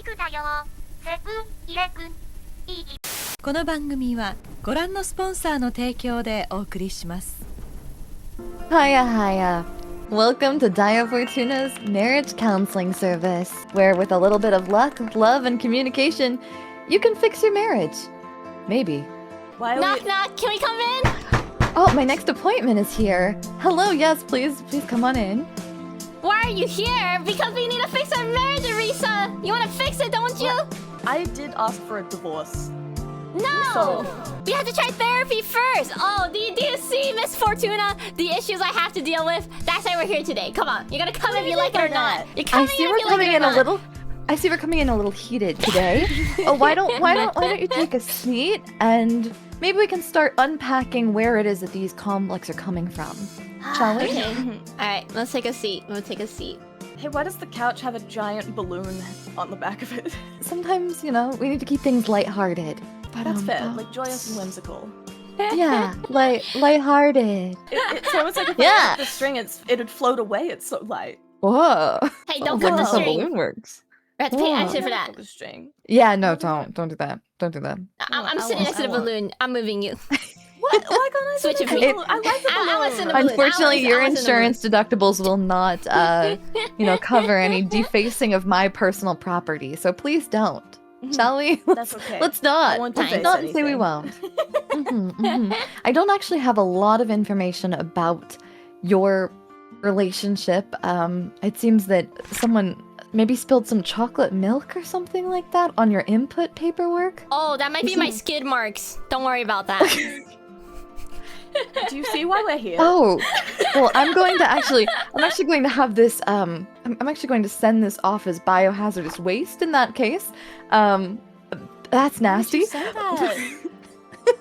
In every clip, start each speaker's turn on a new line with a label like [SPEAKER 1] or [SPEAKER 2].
[SPEAKER 1] 肉だよ。セブンイレブン。いい。
[SPEAKER 2] この番組はご覧のスポンサーの提供でお送りします。
[SPEAKER 3] Hiya, hiya. Welcome to Dia Fortuna's marriage counseling service, where with a little bit of luck, love, and communication, you can fix your marriage. Maybe.
[SPEAKER 4] Knock, knock, can we come in?
[SPEAKER 3] Oh, my next appointment is here. Hello, yes, please come on in.
[SPEAKER 4] Why are you here? Because we need to fix our marriage, Arisa! You want to fix it, don't you?
[SPEAKER 5] I did ask for a divorce.
[SPEAKER 4] No! We have to try therapy first! Oh, do you see, Miss Fortuna? The issues I have to deal with? That's why we're here today. Come on, you're gonna come if you like it or not. You're coming if you like it or not.
[SPEAKER 3] I see we're coming in a little heated today. Oh, why don't you take a seat and maybe we can start unpacking where it is that these conflicts are coming from. Shall we?
[SPEAKER 4] Okay. Alright, let's take a seat. We'll take a seat.
[SPEAKER 5] Hey, why does the couch have a giant balloon on the back of it?
[SPEAKER 3] Sometimes, we need to keep things lighthearted. But,
[SPEAKER 5] That's fair, like joyous and whimsical.
[SPEAKER 3] Yeah, lighthearted.
[SPEAKER 5] It's almost like if I hit the string, it'd float away. It's so light.
[SPEAKER 3] Whoa.
[SPEAKER 4] Hey, don't cut the string.
[SPEAKER 3] Balloon works.
[SPEAKER 4] We have to pay attention for that.
[SPEAKER 5] The string.
[SPEAKER 3] Yeah, no, don't do that. Don't do that.
[SPEAKER 4] I'm sitting next to the balloon. I'm moving you.
[SPEAKER 5] What? Why can't I
[SPEAKER 4] Switch
[SPEAKER 5] sit
[SPEAKER 4] it
[SPEAKER 5] in
[SPEAKER 4] for
[SPEAKER 5] the balloon? I like the balloon.
[SPEAKER 4] I was in the balloon.
[SPEAKER 3] Unfortunately, your
[SPEAKER 4] I was in the balloon.
[SPEAKER 3] insurance deductibles will not, cover any defacing of my personal property. So please don't. Shall we?
[SPEAKER 5] That's okay.
[SPEAKER 3] Let's not.
[SPEAKER 5] I won't
[SPEAKER 3] Let's
[SPEAKER 5] deface
[SPEAKER 3] not say
[SPEAKER 5] anything.
[SPEAKER 3] we won't. I don't actually have a lot of information about your relationship. It seems that someone maybe spilled some chocolate milk or something like that on your input paperwork.
[SPEAKER 4] Oh, that might be my skid marks. Don't worry about that.
[SPEAKER 5] Do you see why we're here?
[SPEAKER 3] Oh, well, I'm actually going to have this, I'm actually going to send this off as biohazardous waste in that case. That's nasty.
[SPEAKER 5] Why would you say that?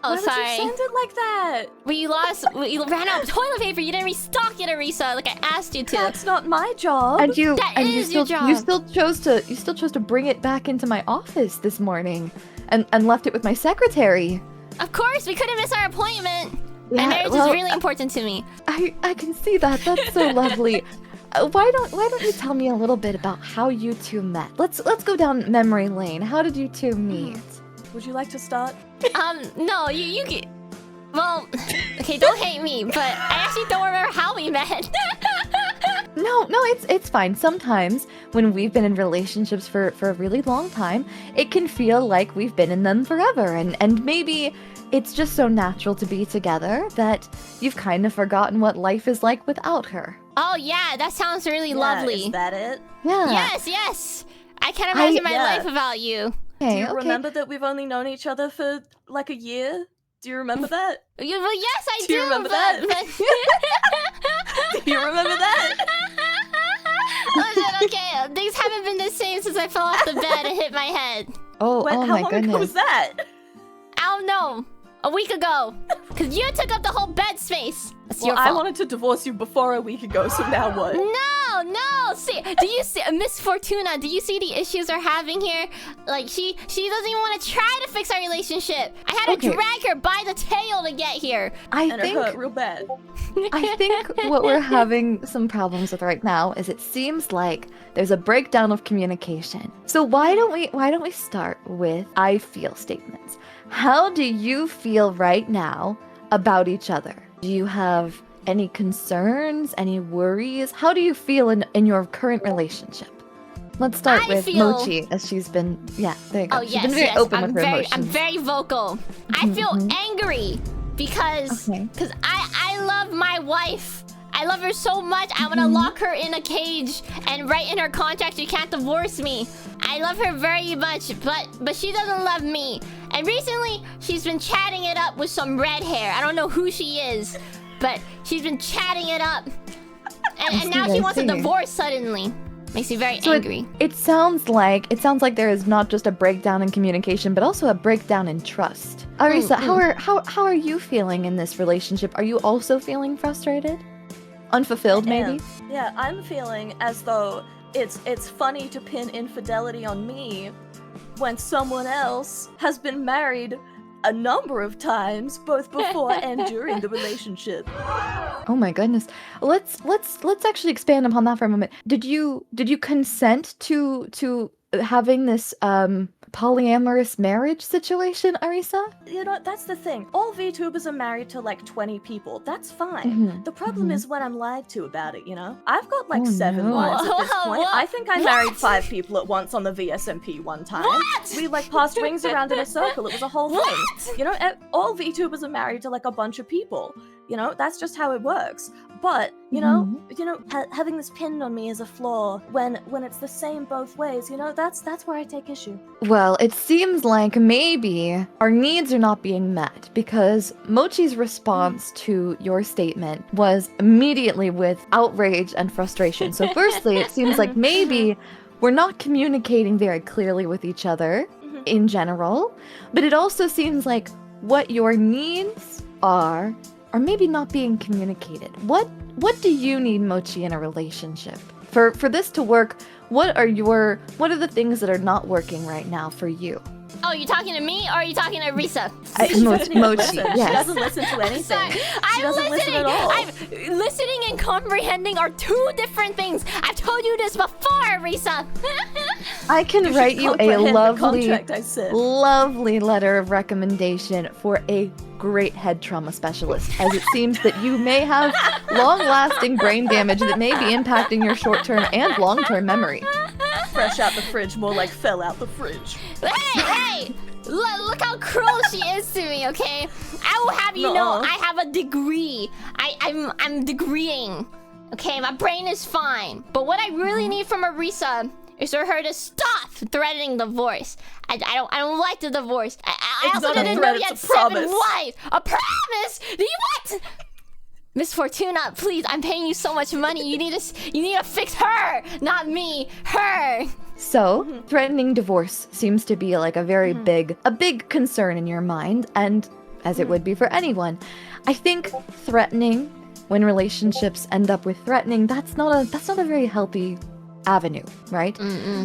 [SPEAKER 4] Oh,
[SPEAKER 5] Why
[SPEAKER 4] sorry.
[SPEAKER 5] would you send it like that?
[SPEAKER 4] We ran out of toilet paper. You didn't restock it, Arisa, like I asked you to.
[SPEAKER 5] That's not my job.
[SPEAKER 3] And you
[SPEAKER 4] your job.
[SPEAKER 3] you still chose to bring it back into my office this morning and left it with my secretary.
[SPEAKER 4] Of course, we couldn't miss our appointment.
[SPEAKER 3] Yeah,
[SPEAKER 4] My marriage is really important to me.
[SPEAKER 3] I can see that. That's so lovely. Why don't you tell me a little bit about how you two met? Let's go down memory lane. How did you two meet?
[SPEAKER 5] Would you like to start?
[SPEAKER 4] No, you can. Well, okay, don't hate me, but I actually don't remember how we met.
[SPEAKER 3] No, it's fine. Sometimes when we've been in relationships for a really long time, it can feel like we've been in them forever, and maybe it's just so natural to be together that you've kind of forgotten what life is like without her.
[SPEAKER 4] Oh yeah, that sounds really lovely.
[SPEAKER 5] Is that it?
[SPEAKER 3] Yeah.
[SPEAKER 4] Yes. I can't imagine my life without you.
[SPEAKER 5] Do
[SPEAKER 3] Okay,
[SPEAKER 5] you
[SPEAKER 3] okay.
[SPEAKER 5] remember that we've only known each other for like a year? Do you remember that?
[SPEAKER 4] Well, yes, I
[SPEAKER 5] Do you remember that? Do you remember that?
[SPEAKER 4] Listen, okay, things haven't been the same since I fell off the bed and hit my head.
[SPEAKER 3] Oh,
[SPEAKER 5] When,
[SPEAKER 3] oh
[SPEAKER 5] how
[SPEAKER 3] my
[SPEAKER 5] long
[SPEAKER 3] goodness.
[SPEAKER 5] ago was that?
[SPEAKER 4] I don't know. A week ago. Because you took up the whole bed space. That's your
[SPEAKER 5] Well,
[SPEAKER 4] fault.
[SPEAKER 5] I wanted to divorce you before a week ago, so now what?
[SPEAKER 4] No. See, do you see, Miss Fortuna? Do you see the issues we're having here? Like she doesn't even want to try to fix our relationship. I had to drag her by the tail to get here.
[SPEAKER 3] I
[SPEAKER 5] And it hurt
[SPEAKER 3] think
[SPEAKER 5] real bad.
[SPEAKER 3] what we're having some problems with right now is it seems like there's a breakdown of communication. So why don't we start with I feel statements? How do you feel right now about each other? Do you have any concerns, any worries? How do you feel in your current relationship? Let's start with Mochi, as she's been, there you go.
[SPEAKER 4] Oh
[SPEAKER 3] she's
[SPEAKER 4] yes,
[SPEAKER 3] been very open with her emotions.
[SPEAKER 4] I'm very vocal. I feel angry because I love my wife. I love her so much. I want to lock her in a cage and write in her contract she can't divorce me. I love her very much, but she doesn't love me. And recently, she's been chatting it up with some red hair. I don't know who she is, but she's been chatting it up. And now she wants a divorce suddenly. Makes me very angry.
[SPEAKER 3] It sounds like there is not just a breakdown in communication, but also a breakdown in trust. Arisa, how are you feeling in this relationship? Are you also feeling frustrated? Unfulfilled, maybe?
[SPEAKER 5] Yeah, I'm feeling as though it's funny to pin infidelity on me when someone else has been married a number of times, both before and during the relationship.
[SPEAKER 3] Oh my goodness. Let's actually expand upon that for a moment. Did you consent to having this polyamorous marriage situation, Arisa?
[SPEAKER 5] You know, that's the thing. All VTubers are married to like 20 people. That's fine. The problem is when I'm lied to about it, you know? I've got like 7
[SPEAKER 3] no.
[SPEAKER 5] wives at this point.
[SPEAKER 4] What?
[SPEAKER 5] I think I married 5 people at once on the VSMP one time.
[SPEAKER 4] What?
[SPEAKER 5] We like passed rings around in a circle. It was a whole thing. You know, all VTubers are married to like a bunch of people. You know, that's just how it works. But you know, having this pinned on me is a flaw when it's the same both ways. You know, that's where I take issue.
[SPEAKER 3] Well, it seems like maybe our needs are not being met because Mochi's response to your statement was immediately with outrage and frustration. So firstly, it seems like maybe we're not communicating very clearly with each other in general, but it also seems like what your needs are maybe not being communicated. What do you need, Mochi, in a relationship? For this to work, what are the things that are not working right now for you?
[SPEAKER 4] Oh, you talking to me or are you talking to Risa?
[SPEAKER 3] Mochi,
[SPEAKER 5] She
[SPEAKER 3] yes.
[SPEAKER 5] doesn't listen to anything.
[SPEAKER 4] Sorry,
[SPEAKER 5] She
[SPEAKER 4] I'm
[SPEAKER 5] doesn't listen
[SPEAKER 4] listening.
[SPEAKER 5] at all.
[SPEAKER 4] Listening and comprehending are 2 different things. I've told you this before, Risa.
[SPEAKER 3] I can
[SPEAKER 5] You
[SPEAKER 3] write
[SPEAKER 5] should
[SPEAKER 3] you a
[SPEAKER 5] comprehend the
[SPEAKER 3] lovely,
[SPEAKER 5] contract I said.
[SPEAKER 3] lovely letter of recommendation for a great head trauma specialist, as it seems that you may have long-lasting brain damage that may be impacting your short-term and long-term memory.
[SPEAKER 5] Fresh out the fridge, more like fell out the fridge.
[SPEAKER 4] Hey! Look how cruel she is to me, okay? I will have you know I have a degree. I'm degreeing. Okay, my brain is fine. But what I really need from Arisa is for her to stop threatening divorce. I don't like the divorce. I
[SPEAKER 5] It's
[SPEAKER 4] also
[SPEAKER 5] not a
[SPEAKER 4] didn't
[SPEAKER 5] threat,
[SPEAKER 4] know you had
[SPEAKER 5] it's a
[SPEAKER 4] 7
[SPEAKER 5] promise.
[SPEAKER 4] wives. A promise? Do you what? Miss Fortuna, please, I'm paying you so much money. You need to fix her, not me. Her.
[SPEAKER 3] So, threatening divorce seems to be like a very big concern in your mind, and as it would be for anyone. I think threatening, when relationships end up with threatening, that's not a very healthy avenue, right?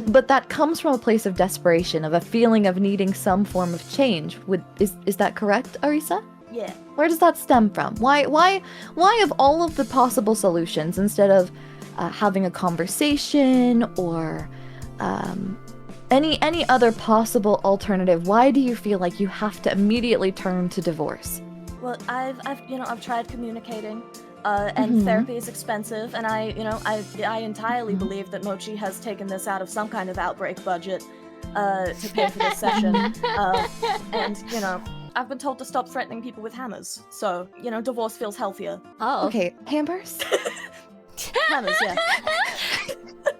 [SPEAKER 3] But that comes from a place of desperation, of a feeling of needing some form of change. Is that correct, Arisa?
[SPEAKER 5] Yeah.
[SPEAKER 3] Where does that stem from? Why of all of the possible solutions, instead of having a conversation or any other possible alternative, why do you feel like you have to immediately turn to divorce?
[SPEAKER 5] Well, I've tried communicating, and therapy is expensive, and I entirely believe that Mochi has taken this out of some kind of outbreak budget to pay for this session, and you know, I've been told to stop threatening people with hammers, so you know, divorce feels healthier.
[SPEAKER 4] Oh.
[SPEAKER 3] Okay, hammers?
[SPEAKER 5] Hammers, yeah.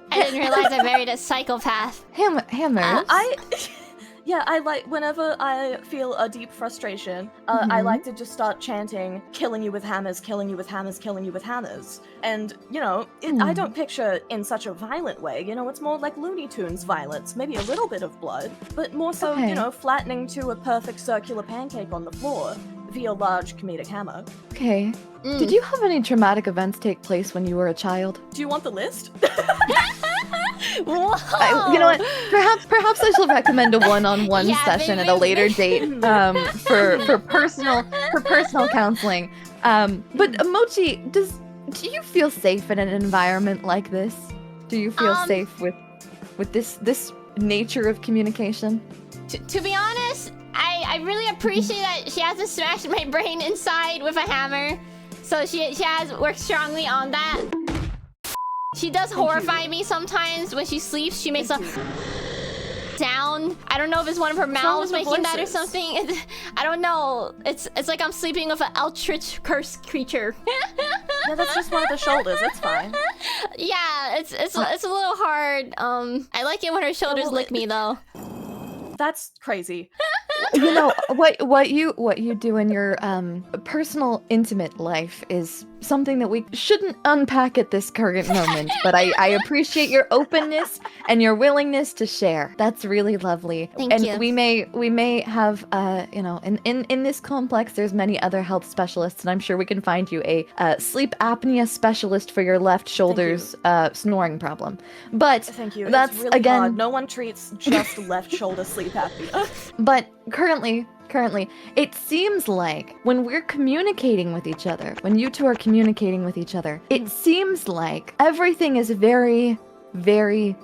[SPEAKER 4] I didn't realize I married a psychopath.
[SPEAKER 3] Hammers?
[SPEAKER 5] I like, whenever I feel a deep frustration, I like to just start chanting, killing you with hammers, killing you with hammers, killing you with hammers. And, you know, I don't picture in such a violent way, you know, it's more like Looney Tunes violence, maybe a little bit of blood, but more so, you know, flattening to a perfect circular pancake on the floor via large comedic hammer.
[SPEAKER 3] Okay. Did you have any traumatic events take place when you were a child?
[SPEAKER 5] Do you want the list?
[SPEAKER 4] Whoa!
[SPEAKER 3] You know what? Perhaps I shall recommend a one-on-one session at a later date for personal counseling. But Mochi, do you feel safe in an environment like this? Do you feel safe with this nature of communication?
[SPEAKER 4] To be honest, I really appreciate that she hasn't smashed my brain inside with a hammer. So she has worked strongly on that. She does horrify me sometimes when she sleeps. She makes a sound. I don't know if it's one of her mouths making that or something. I don't know. It's like I'm sleeping with an eldritch cursed creature.
[SPEAKER 5] Yeah, that's just one of the shoulders. It's fine.
[SPEAKER 4] Yeah, it's a little hard. I like it when her shoulders lick me though.
[SPEAKER 5] That's crazy.
[SPEAKER 3] You know what you do in your personal intimate life is something that we shouldn't unpack at this current moment, but I appreciate your openness and your willingness to share. That's really lovely.
[SPEAKER 4] Thank you.
[SPEAKER 3] We may have you know, in this complex there's many other health specialists, and I'm sure we can find you a sleep apnea specialist for your left shoulder's snoring problem. But
[SPEAKER 5] Thank you.
[SPEAKER 3] That's
[SPEAKER 5] it's really
[SPEAKER 3] again
[SPEAKER 5] hard. No one treats just left shoulder sleep apnea.
[SPEAKER 3] But currently, it seems like when we're communicating with each other, when you two are communicating with each other, it seems like everything is very, very,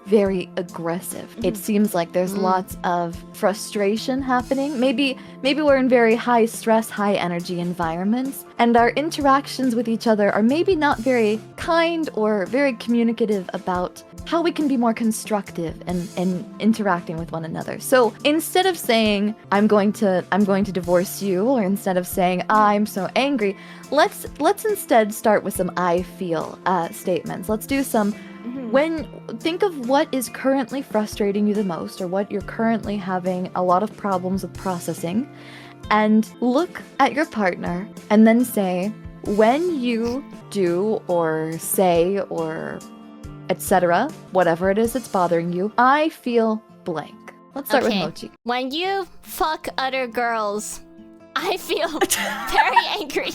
[SPEAKER 3] very aggressive. It seems like there's lots of frustration happening. Maybe we're in very high stress, high energy environments, and our interactions with each other are maybe not very kind or very communicative about how we can be more constructive in interacting with one another. So instead of saying I'm going to divorce you, or instead of saying I'm so angry, let's instead start with some I feel statements. Let's do some think of what is currently frustrating you the most, or what you're currently having a lot of problems with processing, and look at your partner and then say, when you do or say or etc., whatever it is that's bothering you, I feel blank. Let's start with Mochi.
[SPEAKER 4] When you fuck other girls, I feel very angry.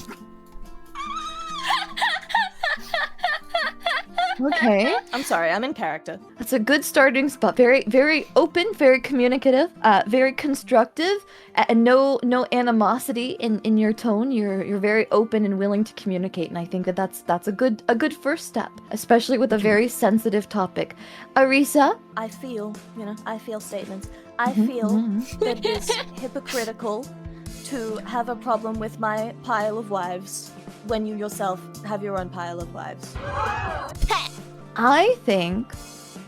[SPEAKER 3] Okay.
[SPEAKER 5] I'm sorry, I'm in character.
[SPEAKER 3] That's a good starting spot. Very, very open, very communicative, very constructive, and no animosity in your tone. You're very open and willing to communicate, and I think that's a good first step, especially with a very sensitive topic. Arisa?
[SPEAKER 5] I feel statements. I feel that it is hypocritical to have a problem with my pile of wives when you yourself have your own pile of wives.
[SPEAKER 3] I think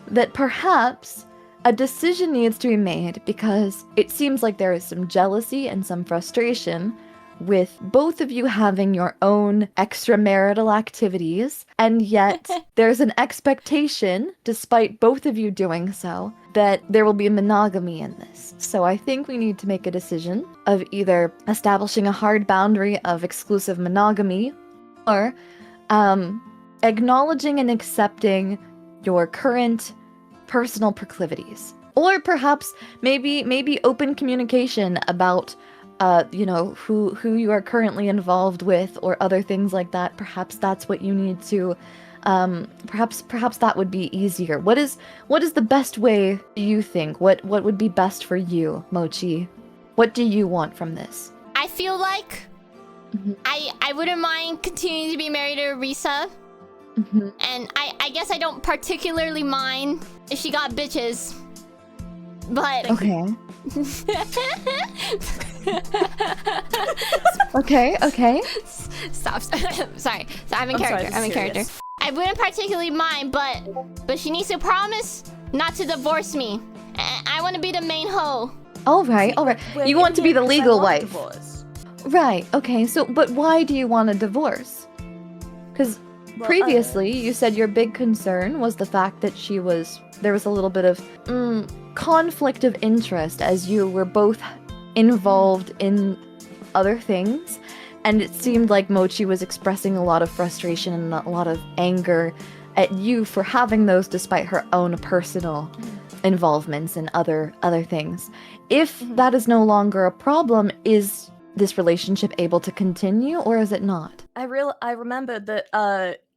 [SPEAKER 3] that perhaps a decision needs to be made, because it seems like there is some jealousy and some frustration with both of you having your own extramarital activities, and yet there's an expectation, despite both of you doing so, that there will be monogamy in this. So I think we need to make a decision of either establishing a hard boundary of exclusive monogamy, or acknowledging and accepting your current personal proclivities. Or perhaps maybe open communication about who you are currently involved with, or other things like that. Perhaps that's what you need to perhaps that would be easier. What is the best way, do you think? What would be best for you, Mochi? What do you want from this?
[SPEAKER 4] I feel like I wouldn't mind continuing to be married to Arisa. And I guess I don't particularly mind if she got bitches. But
[SPEAKER 3] okay. Okay.
[SPEAKER 4] Stop. Sorry. So I'm in character. I wouldn't particularly mind, but she needs to promise not to divorce me. I want to be the main hoe.
[SPEAKER 3] All right. You want to be the legal wife. Right. Okay. So, but why do you want a divorce? Because previously you said your big concern was the fact that there was a little bit of conflict of interest, as you were both involved in other things, and it seemed like Mochi was expressing a lot of frustration and a lot of anger at you for having those, despite her own personal involvements in other things. If that is no longer a problem, is this relationship able to continue, or is it not?
[SPEAKER 5] I remembered that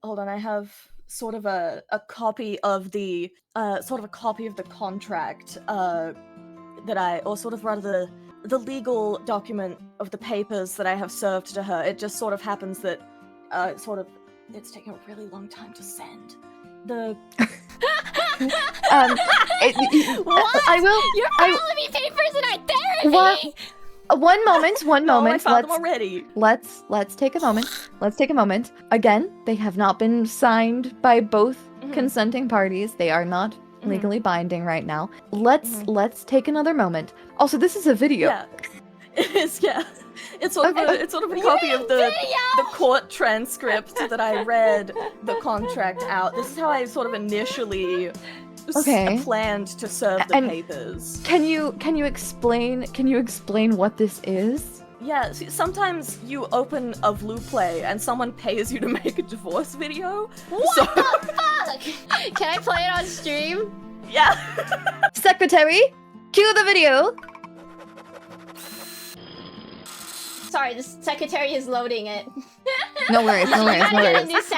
[SPEAKER 5] hold on, I have sort of a copy of the contract that I, or sort of rather the legal document of the papers that I have served to her. It just sort of happens that it's taken a really long time to send.
[SPEAKER 4] What?
[SPEAKER 5] I will.
[SPEAKER 4] You're filing me papers in our therapy.
[SPEAKER 3] One moment.
[SPEAKER 5] No, I found them already.
[SPEAKER 3] Let's take a moment. Again, they have not been signed by both consenting parties. They are not legally binding right now. Let's take another moment. Also, this is a video.
[SPEAKER 5] Yeah. It is, yeah. It's sort of a copy of the court transcript that I read the contract out. This is how I sort of initially planned to serve the papers.
[SPEAKER 3] Can you explain what this is?
[SPEAKER 5] Yeah, see, sometimes you open a Vtuber and someone pays you to make a divorce video.
[SPEAKER 4] What the fuck? Can I play it on stream?
[SPEAKER 5] Yeah.
[SPEAKER 3] Secretary, cue the video.
[SPEAKER 4] Sorry, the secretary is loading it.
[SPEAKER 3] No worries.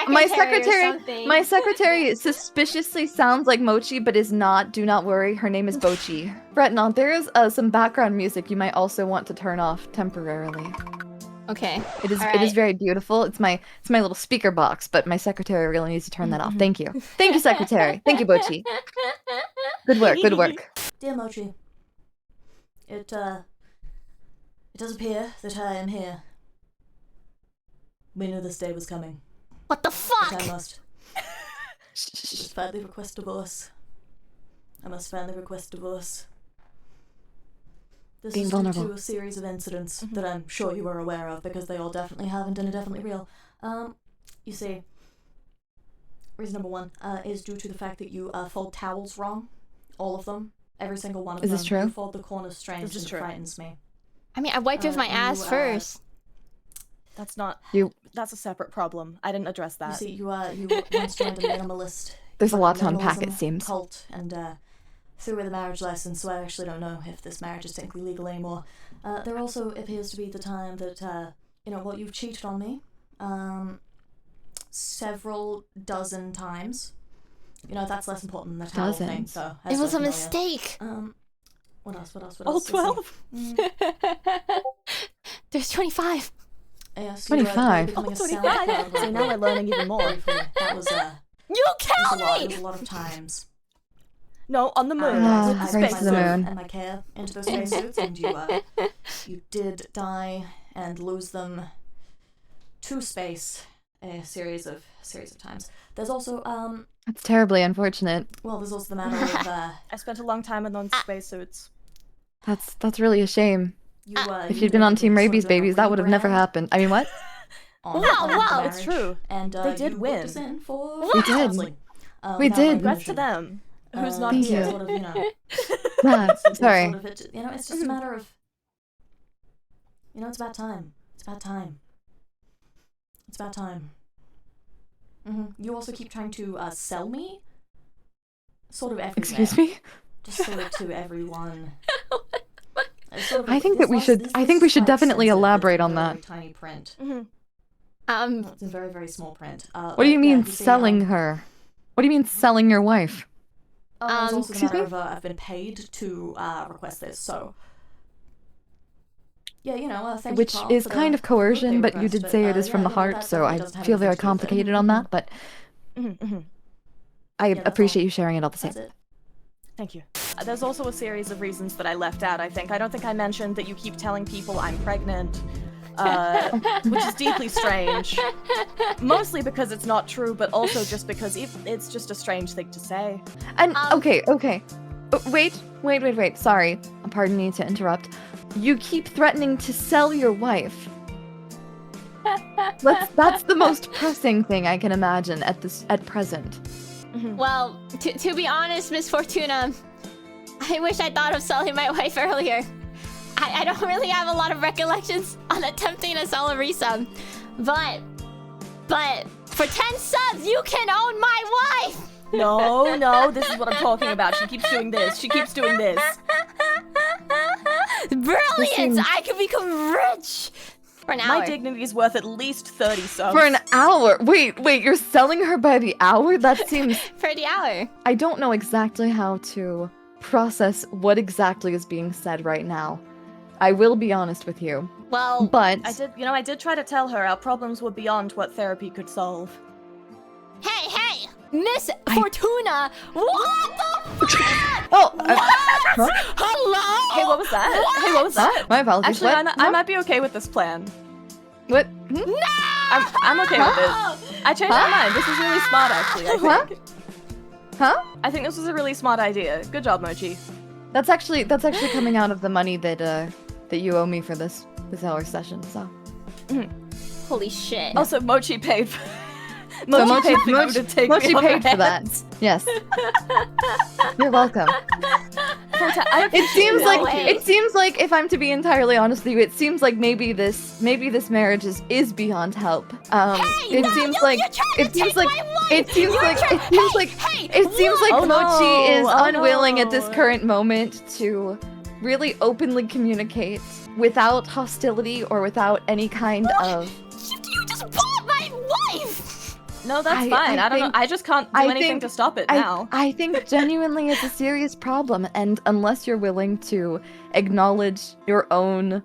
[SPEAKER 3] My secretary suspiciously sounds like Mochi, but is not. Do not worry, her name is Bochi. Retnon, there is some background music you might also want to turn off temporarily.
[SPEAKER 4] Okay.
[SPEAKER 3] It is very beautiful. It's my little speaker box, but my secretary really needs to turn that off. Thank you. Thank you, secretary. Thank you, Bochi. Good work, good work.
[SPEAKER 5] Dear Mochi, it does appear that I am here. We knew this day was coming.
[SPEAKER 4] What the
[SPEAKER 5] But
[SPEAKER 4] fuck?
[SPEAKER 5] I must finally request divorce. I must finally request divorce. This
[SPEAKER 3] Being
[SPEAKER 5] is due
[SPEAKER 3] vulnerable.
[SPEAKER 5] to a series of incidents that I'm sure you are aware of because they all definitely happened and are definitely real. You see, reason number one is due to the fact that you fold towels wrong. All of them. Every single one of
[SPEAKER 3] Is
[SPEAKER 5] them.
[SPEAKER 3] this true?
[SPEAKER 5] You fold the corners strange
[SPEAKER 6] This is
[SPEAKER 5] and it
[SPEAKER 6] true.
[SPEAKER 5] frightens me.
[SPEAKER 4] I mean, I wiped with my
[SPEAKER 5] you,
[SPEAKER 4] ass first.
[SPEAKER 6] That's not.
[SPEAKER 3] You-
[SPEAKER 6] That's a separate problem. I didn't address
[SPEAKER 5] You
[SPEAKER 6] that.
[SPEAKER 5] see, you once joined a minimalist.
[SPEAKER 3] There's a lot to unpack,
[SPEAKER 5] minimalism
[SPEAKER 3] it seems.
[SPEAKER 5] Cult and threw away the marriage license, so I actually don't know if this marriage is technically legal anymore. There also appears to be the time that you've cheated on me, several dozen times. You know, that's less important than the towel thing.
[SPEAKER 3] Dozens.
[SPEAKER 5] So
[SPEAKER 4] It was a mistake.
[SPEAKER 5] What else?
[SPEAKER 6] All
[SPEAKER 5] Let's see.
[SPEAKER 6] 12?
[SPEAKER 4] There's 25.
[SPEAKER 5] Yes,
[SPEAKER 3] 25.
[SPEAKER 5] becoming a
[SPEAKER 6] 25.
[SPEAKER 5] sound
[SPEAKER 6] So now we're learning even more.
[SPEAKER 5] briefly. That was
[SPEAKER 4] You
[SPEAKER 5] a
[SPEAKER 4] killed
[SPEAKER 5] lot. It
[SPEAKER 4] me!
[SPEAKER 5] was a lot of times.
[SPEAKER 6] No, on the moon.
[SPEAKER 3] Ah,
[SPEAKER 6] with the
[SPEAKER 5] I
[SPEAKER 3] right
[SPEAKER 5] put
[SPEAKER 3] to
[SPEAKER 6] space
[SPEAKER 3] the
[SPEAKER 5] myself
[SPEAKER 3] moon.
[SPEAKER 5] and my care into those spacesuits, and you did die and lose them to space a series of times. There's also
[SPEAKER 3] That's terribly unfortunate.
[SPEAKER 5] there's also the matter of
[SPEAKER 6] I spent a long time in those spacesuits.
[SPEAKER 3] That's really a shame.
[SPEAKER 5] you.
[SPEAKER 3] If you'd been on Team Rabies Babies, that would have never happened. I mean, what?
[SPEAKER 4] Wow,
[SPEAKER 6] it's true.
[SPEAKER 5] And
[SPEAKER 6] They did
[SPEAKER 5] you
[SPEAKER 6] win.
[SPEAKER 5] booked us in for
[SPEAKER 3] We did.
[SPEAKER 5] counseling.
[SPEAKER 3] We
[SPEAKER 5] Now
[SPEAKER 3] did.
[SPEAKER 5] my
[SPEAKER 6] Congrats to
[SPEAKER 5] permission.
[SPEAKER 6] them. Who's not
[SPEAKER 3] Thank
[SPEAKER 6] here?
[SPEAKER 3] you.
[SPEAKER 5] Sort of,
[SPEAKER 3] Ah,
[SPEAKER 5] it's
[SPEAKER 3] sorry.
[SPEAKER 5] sort of it's just a matter of. It's about time. It's about time. It's about time. You also keep trying to sell me. Sort of everywhere.
[SPEAKER 3] Excuse me?
[SPEAKER 5] Just sort of to everyone. It's sort of
[SPEAKER 3] I think
[SPEAKER 5] this
[SPEAKER 3] that we
[SPEAKER 5] last-
[SPEAKER 3] should-
[SPEAKER 5] this-
[SPEAKER 3] I
[SPEAKER 5] this
[SPEAKER 3] think we
[SPEAKER 5] is
[SPEAKER 3] should
[SPEAKER 5] quite
[SPEAKER 3] definitely
[SPEAKER 5] extensive.
[SPEAKER 3] elaborate
[SPEAKER 5] It's
[SPEAKER 3] on
[SPEAKER 5] in
[SPEAKER 3] that.
[SPEAKER 5] very tiny print.
[SPEAKER 4] Um,
[SPEAKER 5] It's in very, very small print.
[SPEAKER 3] What do you mean selling her? What do you mean selling your wife?
[SPEAKER 5] There's also the
[SPEAKER 3] excuse
[SPEAKER 5] matter
[SPEAKER 3] me?
[SPEAKER 5] of I've been paid to request this, so. Yeah, thank
[SPEAKER 3] Which
[SPEAKER 5] you, Carl,
[SPEAKER 3] is
[SPEAKER 5] for
[SPEAKER 3] kind
[SPEAKER 5] the
[SPEAKER 3] of coercion,
[SPEAKER 5] birthday
[SPEAKER 3] but you did
[SPEAKER 5] request,
[SPEAKER 3] say
[SPEAKER 5] but,
[SPEAKER 3] it is from the
[SPEAKER 5] that
[SPEAKER 3] heart, so
[SPEAKER 5] definitely
[SPEAKER 3] I
[SPEAKER 5] doesn't have
[SPEAKER 3] feel
[SPEAKER 5] anything
[SPEAKER 3] very
[SPEAKER 5] to do with it.
[SPEAKER 3] complicated on that, but I
[SPEAKER 5] that's
[SPEAKER 3] appreciate
[SPEAKER 5] all.
[SPEAKER 3] you sharing it all the same.
[SPEAKER 5] That's it.
[SPEAKER 6] Thank you. There's also a series of reasons that I left out, I think. I don't think I mentioned that you keep telling people I'm pregnant, which is deeply strange. Mostly because it's not true, but also just because it's just a strange thing to say.
[SPEAKER 3] And okay. Wait. Sorry. Pardon me to interrupt. You keep threatening to sell your wife. That's the most pressing thing I can imagine at present.
[SPEAKER 4] well, to be honest, Miss Fortuna, I wish I thought of selling my wife earlier. I don't really have a lot of recollections on attempting to sell a resub. But for 10 subs, you can own my wife!
[SPEAKER 6] No, this is what I'm talking about. She keeps doing this.
[SPEAKER 4] Brilliant! I could become rich! For an hour.
[SPEAKER 6] My dignity is worth at least 30 subs.
[SPEAKER 3] For an hour. Wait, you're selling her by the hour? That seems...
[SPEAKER 4] For the hour.
[SPEAKER 3] I don't know exactly how to process what exactly is being said right now. I will be honest with you.
[SPEAKER 4] Well,
[SPEAKER 3] But...
[SPEAKER 6] I did try to tell her our problems were beyond what therapy could solve.
[SPEAKER 4] hey! Miss Fortuna! What the fuck?
[SPEAKER 3] Oh!
[SPEAKER 4] What? Hello?
[SPEAKER 6] Hey, what was that? Hey, what was that?
[SPEAKER 3] My apologies.
[SPEAKER 6] Actually,
[SPEAKER 3] What?
[SPEAKER 6] I might be okay with this plan.
[SPEAKER 3] What?
[SPEAKER 6] I'm okay with this. I changed my mind. This is really smart, actually, I
[SPEAKER 3] Huh?
[SPEAKER 6] think.
[SPEAKER 3] Huh?
[SPEAKER 6] I think this was a really smart idea. Good job, Mochi.
[SPEAKER 3] That's actually coming out of the money that you owe me for this hour session, so.
[SPEAKER 4] Holy shit.
[SPEAKER 6] Also, Mochi paid for...
[SPEAKER 3] So
[SPEAKER 6] Mochi paid for you
[SPEAKER 3] Mochi
[SPEAKER 6] to take
[SPEAKER 3] Mochi
[SPEAKER 6] me off
[SPEAKER 3] paid
[SPEAKER 6] her
[SPEAKER 3] for that.
[SPEAKER 6] hands.
[SPEAKER 3] Yes. You're welcome. It seems like if I'm to be entirely honest with you, it seems like maybe this marriage is beyond help. It seems like
[SPEAKER 6] Oh,
[SPEAKER 3] Mochi is
[SPEAKER 6] no. Oh,
[SPEAKER 3] unwilling at this
[SPEAKER 6] no.
[SPEAKER 3] current moment to really openly communicate without hostility or without any kind of.
[SPEAKER 4] You just bought my wife!
[SPEAKER 6] No, that's
[SPEAKER 3] I
[SPEAKER 6] fine. I don't know.
[SPEAKER 3] think-
[SPEAKER 6] I just can't do anything to stop it now.
[SPEAKER 3] I think genuinely it's a serious problem, and unless you're willing to acknowledge your own...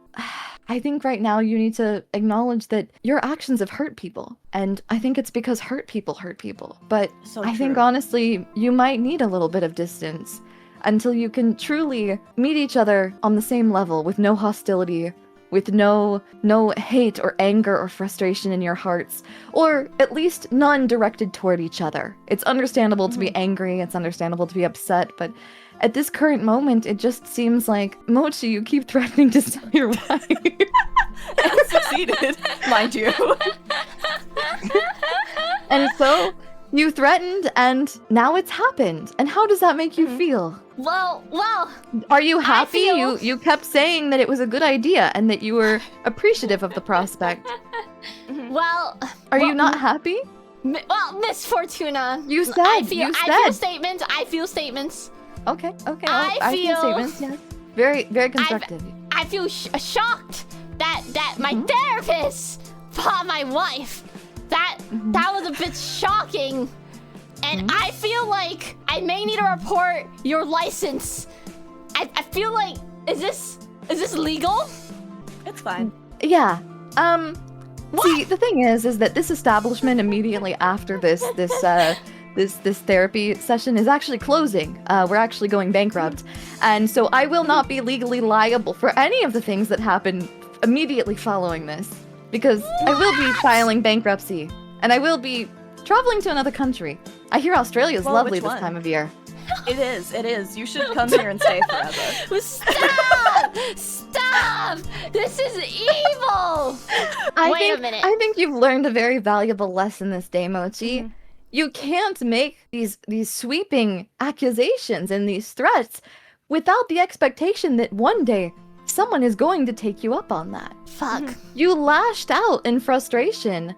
[SPEAKER 3] I think right now you need to acknowledge that your actions have hurt people, and I think it's because hurt people. But
[SPEAKER 6] So
[SPEAKER 3] I think
[SPEAKER 6] true.
[SPEAKER 3] honestly, you might need a little bit of distance. until you can truly meet each other on the same level with no hostility, with no hate or anger or frustration in your hearts, or at least none directed toward each other. It's understandable to be angry, it's understandable to be upset, but at this current moment, it just seems like, Mochi, you keep threatening to sell your wife.
[SPEAKER 6] And succeeded, mind you.
[SPEAKER 3] And so, you threatened, and now it's happened. And how does that make you feel?
[SPEAKER 4] Well,
[SPEAKER 3] Are you happy?
[SPEAKER 4] feel-
[SPEAKER 3] You kept saying that it was a good idea and that you were appreciative of the prospect.
[SPEAKER 4] well,
[SPEAKER 3] Are you not happy?
[SPEAKER 4] Miss Fortuna.
[SPEAKER 3] You said.
[SPEAKER 4] I feel statements. I feel statements.
[SPEAKER 3] Okay.
[SPEAKER 4] I feel-
[SPEAKER 3] statements. Yes. Very, very constructive.
[SPEAKER 4] I feel shocked that my therapist fought my wife. That was a bit shocking, and I feel like I may need to report your license. I feel like is this legal?
[SPEAKER 6] It's fine.
[SPEAKER 3] Yeah. See, the thing is that this establishment immediately after this therapy session is actually closing. We're actually going bankrupt, and so I will not be legally liable for any of the things that happen immediately following this, because I will be filing bankruptcy, and I will be traveling to another country. I hear Australia is
[SPEAKER 6] Well,
[SPEAKER 3] lovely
[SPEAKER 6] which
[SPEAKER 3] this
[SPEAKER 6] one?
[SPEAKER 3] time of year.
[SPEAKER 6] It is. You should come here and stay forever.
[SPEAKER 4] Stop! This is evil. Wait a minute.
[SPEAKER 3] I think you've learned a very valuable lesson this day, Mochi. You can't make these sweeping accusations and these threats without the expectation that one day someone is going to take you up on that.
[SPEAKER 4] Fuck.
[SPEAKER 3] You lashed out in frustration,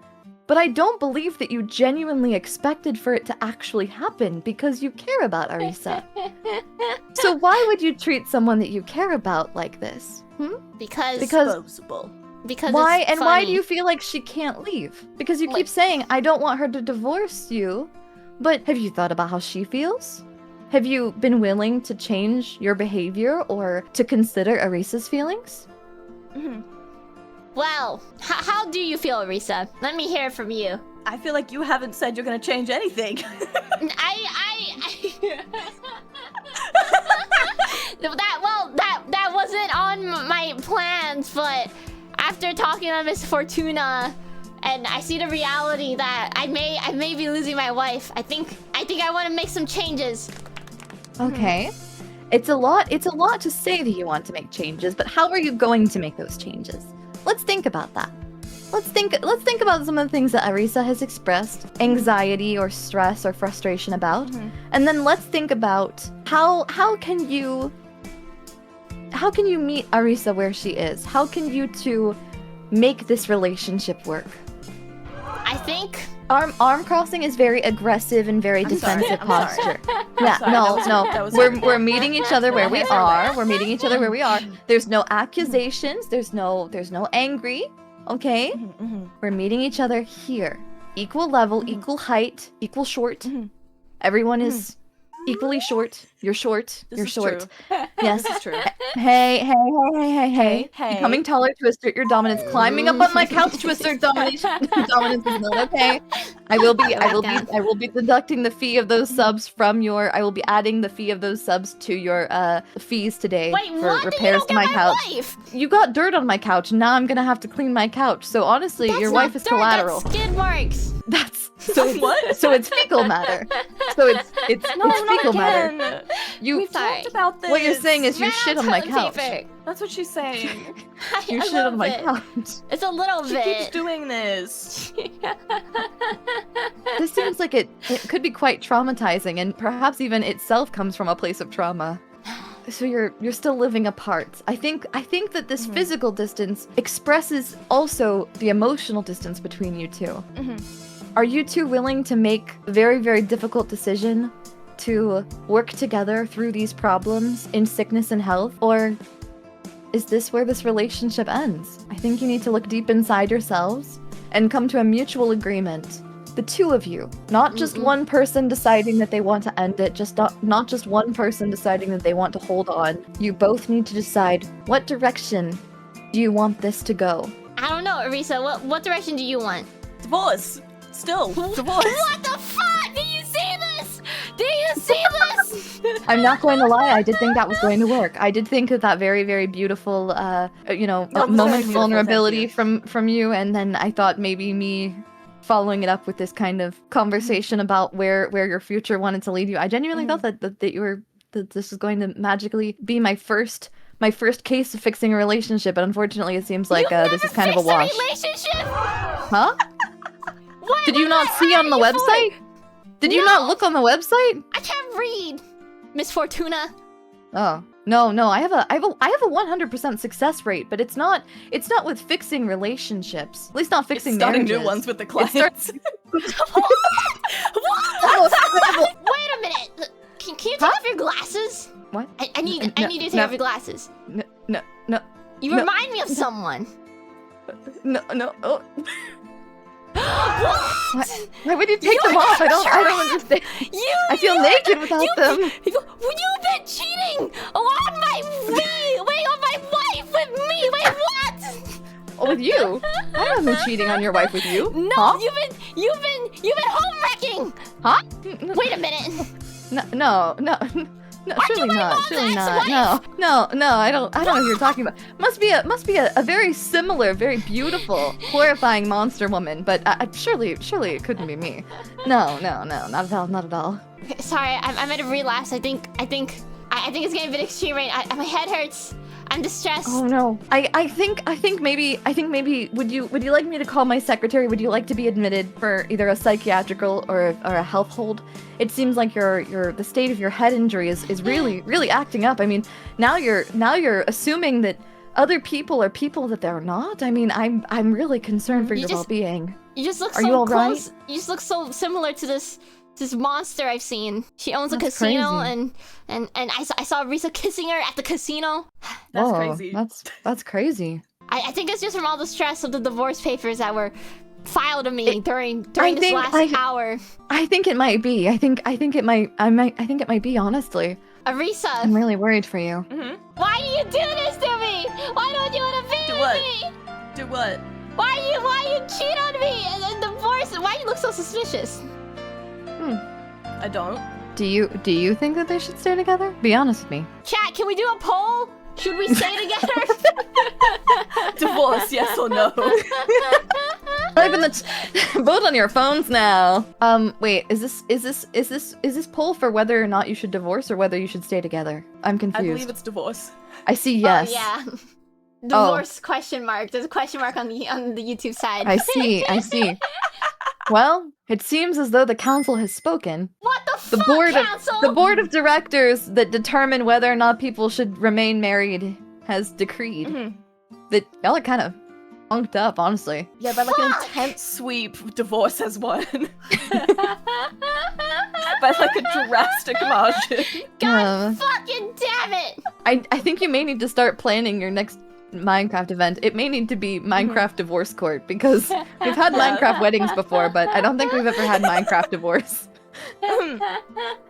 [SPEAKER 3] but I don't believe that you genuinely expected for it to actually happen because you care about Arisa. So why would you treat someone that you care about like this?
[SPEAKER 4] Because
[SPEAKER 6] Disposable.
[SPEAKER 3] Why
[SPEAKER 4] it's
[SPEAKER 3] and why do
[SPEAKER 4] funny.
[SPEAKER 3] you feel like she can't leave? Because you keep saying, I don't want her to divorce you. But have you thought about how she feels? Have you been willing to change your behavior or to consider Arisa's feelings?
[SPEAKER 4] Well, how do you feel, Arisa? Let me hear it from you.
[SPEAKER 6] I feel like you haven't said you're gonna change anything.
[SPEAKER 4] that wasn't on my plans, but after talking to Miss Fortuna, and I see the reality that I may be losing my wife. I think I want to make some changes.
[SPEAKER 3] Okay. It's a lot to say that you want to make changes, but how are you going to make those changes? Let's think about that. Let's think about some of the things that Arisa has expressed anxiety or stress or frustration about. And then let's think about how can you meet Arisa where she is? How can you two make this relationship work?
[SPEAKER 4] I think
[SPEAKER 3] Arm crossing is very aggressive and very defensive posture. Yeah,
[SPEAKER 6] sorry,
[SPEAKER 3] no.
[SPEAKER 6] that was
[SPEAKER 3] We're meeting each other where we are. We're meeting each other where we are. There's no accusations. There's no angry. Okay? We're meeting each other here. Equal level, equal height, equal short. Everyone is equally short. You're short.
[SPEAKER 6] This
[SPEAKER 3] You're
[SPEAKER 6] is
[SPEAKER 3] short.
[SPEAKER 6] true.
[SPEAKER 3] Yes.
[SPEAKER 6] This is true.
[SPEAKER 3] Hey.
[SPEAKER 6] Hey.
[SPEAKER 3] Becoming taller to assert your dominance. Climbing up on my couch to assert dominance. Dominance is not okay. I will be deducting the fee of those subs from your. I will be adding the fee of those subs to your fees today
[SPEAKER 4] wait,
[SPEAKER 3] for
[SPEAKER 4] what?
[SPEAKER 3] repairs to
[SPEAKER 4] You don't
[SPEAKER 3] my
[SPEAKER 4] get
[SPEAKER 3] couch.
[SPEAKER 4] wife.
[SPEAKER 3] You got dirt on my couch. Now I'm gonna have to clean my couch. So honestly,
[SPEAKER 4] That's
[SPEAKER 3] your
[SPEAKER 4] not
[SPEAKER 3] wife is
[SPEAKER 4] dirt,
[SPEAKER 3] collateral.
[SPEAKER 4] That's skid marks.
[SPEAKER 3] That's so.
[SPEAKER 6] What?
[SPEAKER 3] So it's fecal matter. So it's fecal matter.
[SPEAKER 6] Again.
[SPEAKER 3] You.
[SPEAKER 6] We've talked about this.
[SPEAKER 3] What you're saying is you
[SPEAKER 4] Ran
[SPEAKER 3] shit
[SPEAKER 4] out
[SPEAKER 3] on my
[SPEAKER 4] toilet
[SPEAKER 3] couch.
[SPEAKER 4] paper.
[SPEAKER 6] That's what she's saying.
[SPEAKER 3] You
[SPEAKER 4] A
[SPEAKER 3] shit on
[SPEAKER 4] little
[SPEAKER 3] my
[SPEAKER 4] bit.
[SPEAKER 3] couch.
[SPEAKER 4] It's a little
[SPEAKER 6] She
[SPEAKER 4] bit.
[SPEAKER 6] keeps doing this.
[SPEAKER 3] This seems like it could be quite traumatizing, and perhaps even itself comes from a place of trauma. So you're still living apart. I think that this physical distance expresses also the emotional distance between you two. Are you two willing to make a very, very difficult decision to work together through these problems in sickness and health? Or is this where this relationship ends? I think you need to look deep inside yourselves and come to a mutual agreement. The two of you, not just one person deciding that they want to end it, not just one person deciding that they want to hold on. You both need to decide what direction do you want this to go.
[SPEAKER 4] I don't know, Arisa. What direction do you want?
[SPEAKER 6] Divorce. Still. Divorce.
[SPEAKER 4] What the fuck? Do you see this? Do you see this?
[SPEAKER 3] I'm not going to lie. I did think that was going to work. I did think of that very, very beautiful, moment
[SPEAKER 5] very
[SPEAKER 3] of
[SPEAKER 5] beautiful,
[SPEAKER 3] vulnerability
[SPEAKER 5] thank
[SPEAKER 3] from you, and then I thought maybe me following it up with this kind of conversation about where your future wanted to lead you. I genuinely thought that this was going to magically be my first case of fixing a relationship, but unfortunately it seems like this is kind of a wash.
[SPEAKER 4] Relationship?
[SPEAKER 3] Huh? Did you not see on the website? Did you not look on the website?
[SPEAKER 4] I can't read, Miss Fortuna.
[SPEAKER 3] Oh, no, I have a 100% success rate, but it's not with fixing relationships. At least not fixing
[SPEAKER 6] Starting
[SPEAKER 3] marriages.
[SPEAKER 6] new ones with the clients.
[SPEAKER 4] Wait a minute. Can you take off your glasses?
[SPEAKER 3] What?
[SPEAKER 4] I need you to take off your glasses.
[SPEAKER 3] No.
[SPEAKER 4] You remind me of someone.
[SPEAKER 3] No. Oh.
[SPEAKER 4] What?
[SPEAKER 3] Why would you take them off? I don't understand. I feel naked without them.
[SPEAKER 4] You've been cheating on my wife with me. Wait, what?
[SPEAKER 3] Oh, with you? I haven't been cheating on your wife with you.
[SPEAKER 4] No,
[SPEAKER 3] huh?
[SPEAKER 4] you've been home wrecking.
[SPEAKER 3] Huh?
[SPEAKER 4] Wait a minute.
[SPEAKER 3] No, surely not. Surely not. No, I don't know what you're talking about. Must be a very similar, very beautiful, horrifying monster woman, but surely it couldn't be me. No, not at all.
[SPEAKER 4] Sorry, I might have relapsed. I think it's getting a bit extreme right now. My head hurts. I'm distressed.
[SPEAKER 3] Oh no. I think maybe would you like me to call my secretary? Would you like to be admitted for either a psychiatrical or a health hold? It seems like the state of your head injury is really acting up. I mean, now you're assuming that other people are people that they're not. I mean, I'm really concerned for your well-being.
[SPEAKER 4] You just look
[SPEAKER 3] Are
[SPEAKER 4] so
[SPEAKER 3] you all
[SPEAKER 4] close.
[SPEAKER 3] right?
[SPEAKER 4] You just look so similar to this monster I've seen. She owns a
[SPEAKER 3] That's
[SPEAKER 4] casino,
[SPEAKER 3] crazy.
[SPEAKER 4] and I saw Risa kissing her at the casino.
[SPEAKER 6] That's
[SPEAKER 3] Whoa,
[SPEAKER 6] crazy.
[SPEAKER 3] That's crazy.
[SPEAKER 4] I think it's just from all the stress of the divorce papers that were filed to me during this last hour.
[SPEAKER 3] I think it might be. I think it might be, honestly.
[SPEAKER 4] Arisa,
[SPEAKER 3] I'm really worried for you.
[SPEAKER 4] why do you do this to me? Why don't you want to be with me?
[SPEAKER 5] Do what?
[SPEAKER 4] Why you cheat on me and then divorce? Why you look so suspicious?
[SPEAKER 5] I don't.
[SPEAKER 3] Do you think that they should stay together? Be honest with me.
[SPEAKER 4] Chat, can we do a poll? Should we stay together?
[SPEAKER 5] Divorce, yes or no?
[SPEAKER 3] Type in the vote on your phones now. Wait, is this poll for whether or not you should divorce or whether you should stay together? I'm confused.
[SPEAKER 5] I believe it's divorce.
[SPEAKER 3] I see yes.
[SPEAKER 4] Oh, yeah. Divorce question mark. There's a question mark on the YouTube side.
[SPEAKER 3] I see. Well, it seems as though the council has spoken.
[SPEAKER 4] What the
[SPEAKER 3] The
[SPEAKER 4] fuck, council?
[SPEAKER 3] the board of directors that determine whether or not people should remain married has decreed that y'all are kind of punked up, honestly.
[SPEAKER 5] Yeah, by like an intense sweep, divorce has won. By like a drastic margin.
[SPEAKER 4] God fucking damn it!
[SPEAKER 3] I think you may need to start planning your next Minecraft event. It may need to be Minecraft divorce court, because we've had Minecraft weddings before, but I don't think we've ever had Minecraft divorce. This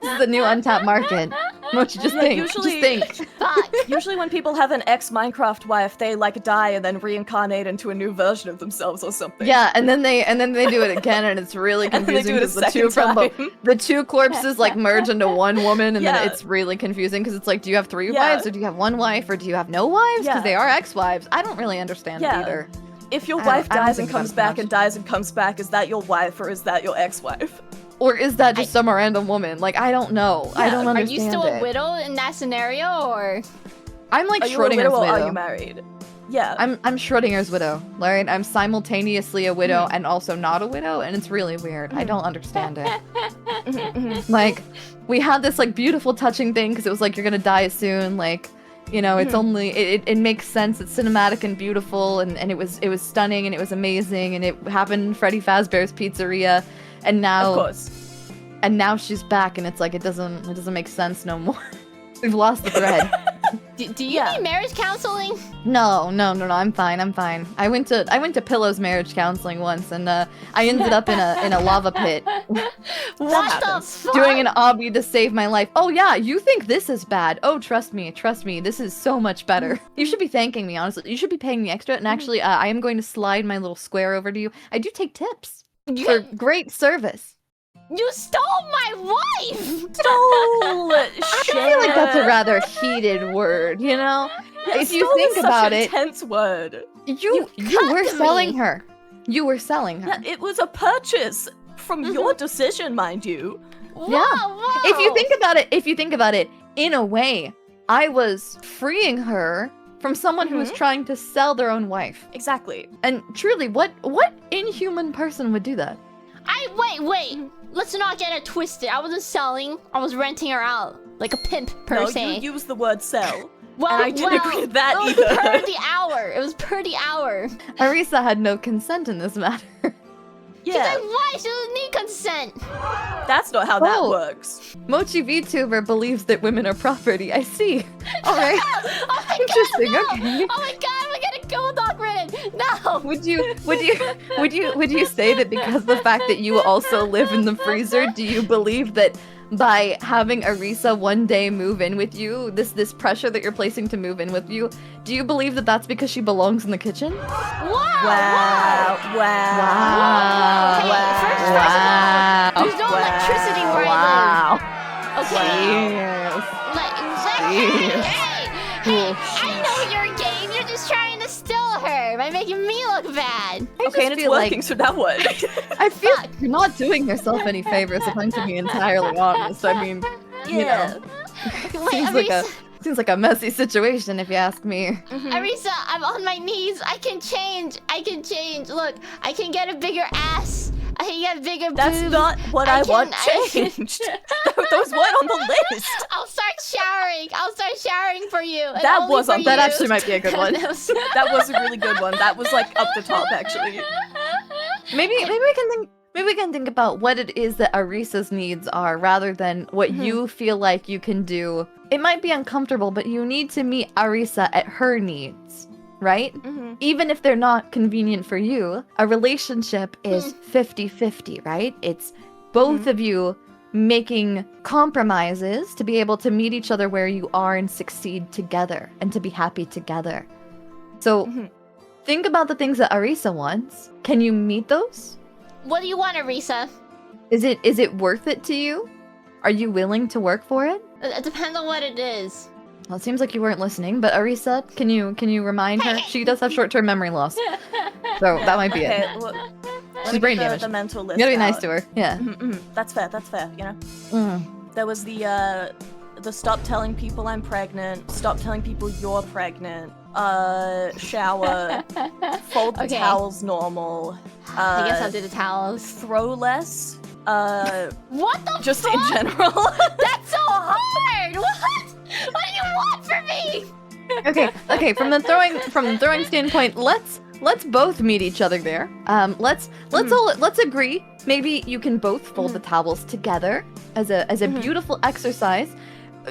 [SPEAKER 3] is the new untapped market. Mochi, just think.
[SPEAKER 4] Fuck.
[SPEAKER 5] Usually when people have an ex-Minecraft wife, they like die and then reincarnate into a new version of themselves or something.
[SPEAKER 3] Yeah, and then they do it again, and it's really
[SPEAKER 5] And then they
[SPEAKER 3] confusing
[SPEAKER 5] do it a
[SPEAKER 3] because
[SPEAKER 5] second
[SPEAKER 3] the two corpses like merge into one woman, and
[SPEAKER 5] Yeah.
[SPEAKER 3] then it's really confusing because it's like, do you have three
[SPEAKER 5] Yeah.
[SPEAKER 3] wives, or do you have one wife, or do you have no wives? Because
[SPEAKER 5] Yeah.
[SPEAKER 3] they are ex-wives. I don't really understand it
[SPEAKER 5] Yeah.
[SPEAKER 3] either.
[SPEAKER 5] If your
[SPEAKER 3] I
[SPEAKER 5] wife
[SPEAKER 3] don't
[SPEAKER 5] dies
[SPEAKER 3] think
[SPEAKER 5] and
[SPEAKER 3] about
[SPEAKER 5] comes
[SPEAKER 3] it
[SPEAKER 5] back
[SPEAKER 3] much.
[SPEAKER 5] and dies and comes back, is that your wife or is that your ex-wife?
[SPEAKER 3] Or is that just some random woman? Like, I don't know. I don't
[SPEAKER 4] Are
[SPEAKER 3] understand
[SPEAKER 4] you still a
[SPEAKER 3] it.
[SPEAKER 4] widow in that scenario, or?
[SPEAKER 3] I'm like
[SPEAKER 5] Are you a
[SPEAKER 3] Schrodinger's
[SPEAKER 5] widow or
[SPEAKER 3] widow.
[SPEAKER 5] are you married? Yeah.
[SPEAKER 3] I'm Schrodinger's widow, right? I'm simultaneously a widow and also not a widow, and it's really weird. I don't understand it. Like, we had this like beautiful, touching thing because it was like, you're gonna die soon. Like, you know, it's only it makes sense. It's cinematic and beautiful, and it was stunning and it was amazing, and it happened in Freddy Fazbear's Pizzeria, and now
[SPEAKER 5] Of course.
[SPEAKER 3] and now she's back, and it's like it doesn't make sense no more. We've lost the thread.
[SPEAKER 4] Do you need marriage counseling?
[SPEAKER 3] No, I'm fine. I went to Pillow's marriage counseling once, and I ended up in a lava pit
[SPEAKER 4] What the fuck?
[SPEAKER 3] doing an obby to save my life. Oh yeah, you think this is bad? Oh, trust me, this is so much better. You should be thanking me, honestly. You should be paying me extra, and actually, I am going to slide my little square over to you. I do take tips for great service.
[SPEAKER 4] You stole my wife!
[SPEAKER 5] Stole share
[SPEAKER 3] that's a rather heated word, you know? If you
[SPEAKER 6] Stole is
[SPEAKER 3] think
[SPEAKER 6] such
[SPEAKER 3] about
[SPEAKER 6] an
[SPEAKER 3] it,
[SPEAKER 6] intense word.
[SPEAKER 3] you were
[SPEAKER 4] cut
[SPEAKER 3] selling
[SPEAKER 4] me.
[SPEAKER 3] her. You were selling her.
[SPEAKER 6] It was a purchase from your decision, mind you.
[SPEAKER 4] Whoa,
[SPEAKER 3] Yeah.
[SPEAKER 4] whoa.
[SPEAKER 3] If you think about it, in a way, I was freeing her from someone who was trying to sell their own wife.
[SPEAKER 6] Exactly.
[SPEAKER 3] And truly, what inhuman person would do that?
[SPEAKER 4] Wait. Let's not get it twisted. I wasn't selling. I was renting her out. Like a pimp, per se.
[SPEAKER 6] You used the word sell.
[SPEAKER 4] Well,
[SPEAKER 6] and I didn't agree with that
[SPEAKER 4] it was
[SPEAKER 6] either.
[SPEAKER 4] per the hour. It was per the hour.
[SPEAKER 3] Arisa had no consent in this matter.
[SPEAKER 4] She's
[SPEAKER 6] Yeah,
[SPEAKER 4] like, why? She doesn't need consent.
[SPEAKER 6] that's not how that
[SPEAKER 3] Oh.
[SPEAKER 6] works.
[SPEAKER 3] Mochi Vtuber believes that women are property. I see. All right.
[SPEAKER 4] Oh my
[SPEAKER 3] Interesting.
[SPEAKER 4] God, no.
[SPEAKER 3] Okay.
[SPEAKER 4] Oh my god, we're gonna go dog ridden. No.
[SPEAKER 3] Would you say that because of the fact that you also live in the freezer, do you believe that by having Arisa one day move in with you, this pressure that you're placing to move in with you, do you believe that that's because she belongs in the kitchen?
[SPEAKER 4] Wow.
[SPEAKER 3] Wow.
[SPEAKER 4] Hey, first of all, there's no electricity where
[SPEAKER 3] Wow.
[SPEAKER 4] I live. Okay.
[SPEAKER 3] Yes.
[SPEAKER 4] Hey, I know your game. You're just trying to steal her by making me look bad.
[SPEAKER 6] Okay, and it's working, so now what?
[SPEAKER 3] I feel like you're not doing yourself any favors, if I'm to be entirely honest. I mean, you know,
[SPEAKER 4] Wait,
[SPEAKER 3] seems like a messy situation if you ask me.
[SPEAKER 4] Arisa, I'm on my knees. I can change. Look, I can get a bigger ass. I can get bigger
[SPEAKER 6] That's
[SPEAKER 4] boobs.
[SPEAKER 6] not what I want changed. Those weren't on the list.
[SPEAKER 4] I'll start showering for you. and
[SPEAKER 6] That
[SPEAKER 4] only
[SPEAKER 6] was
[SPEAKER 4] for
[SPEAKER 6] on-
[SPEAKER 4] you.
[SPEAKER 3] That actually might be a good one.
[SPEAKER 6] That was a really good one. That was like up the top, actually.
[SPEAKER 3] Maybe we can think about what it is that Arisa's needs are rather than what you feel like you can do. It might be uncomfortable, but you need to meet Arisa at her needs, right? Even if they're not convenient for you, a relationship is 50-50, right? It's both of you making compromises to be able to meet each other where you are and succeed together and to be happy together. So think about the things that Arisa wants. Can you meet those?
[SPEAKER 4] What do you want, Arisa?
[SPEAKER 3] Is it worth it to you? Are you willing to work for it?
[SPEAKER 4] It depends on what it is.
[SPEAKER 3] Well, it seems like you weren't listening, but Arisa, can you remind her? She does have short-term memory loss, so that might be
[SPEAKER 6] Okay,
[SPEAKER 3] it.
[SPEAKER 6] well,
[SPEAKER 3] She's brain damaged.
[SPEAKER 6] The mental list.
[SPEAKER 3] You gotta be nice
[SPEAKER 6] out.
[SPEAKER 3] to her. Yeah.
[SPEAKER 6] That's fair. That's fair. You know.
[SPEAKER 3] Mm.
[SPEAKER 6] There was the stop telling people I'm pregnant. Stop telling people you're pregnant. Shower. Fold the
[SPEAKER 4] Okay.
[SPEAKER 6] towels normal.
[SPEAKER 4] I guess I'll do the towels.
[SPEAKER 6] Throw less.
[SPEAKER 4] What the
[SPEAKER 6] Just
[SPEAKER 4] fuck?
[SPEAKER 6] in general.
[SPEAKER 4] That's so hard! What? What do you want from me?
[SPEAKER 3] Okay. From the throwing standpoint, let's both meet each other there. Let's agree. Maybe you can both fold the towels together as a beautiful exercise.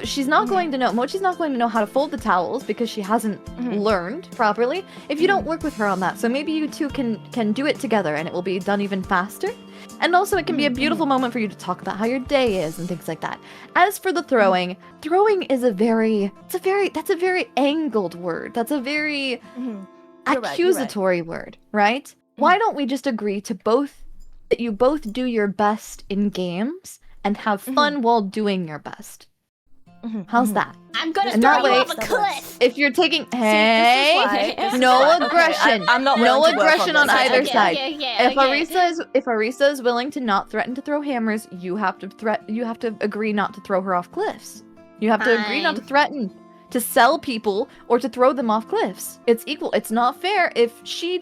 [SPEAKER 3] She's not going to know. Mochi's not going to know how to fold the towels because she hasn't learned properly. If you don't work with her on that, so maybe you two can do it together, and it will be done even faster. And also, it can be a beautiful moment for you to talk about how your day is and things like that. As for the throwing is a very angled word. That's a very accusatory word, right? Why don't we just agree to that you both do your best in games and have fun while doing your best? How's that?
[SPEAKER 4] I'm gonna
[SPEAKER 3] And
[SPEAKER 4] throw
[SPEAKER 3] that
[SPEAKER 4] you
[SPEAKER 3] way-
[SPEAKER 4] off a cliff!
[SPEAKER 3] If you're taking
[SPEAKER 6] this is why-
[SPEAKER 3] no aggression.
[SPEAKER 6] I'm not
[SPEAKER 3] no
[SPEAKER 6] willing to work
[SPEAKER 3] aggression
[SPEAKER 6] on
[SPEAKER 3] on
[SPEAKER 6] this.
[SPEAKER 3] either
[SPEAKER 4] Okay,
[SPEAKER 3] side.
[SPEAKER 4] okay.
[SPEAKER 3] If Arisa is willing to not threaten to throw hammers, you have to agree not to throw her off cliffs. You have to agree not to
[SPEAKER 4] Fine.
[SPEAKER 3] threaten to sell people or to throw them off cliffs. It's equal. It's not fair if she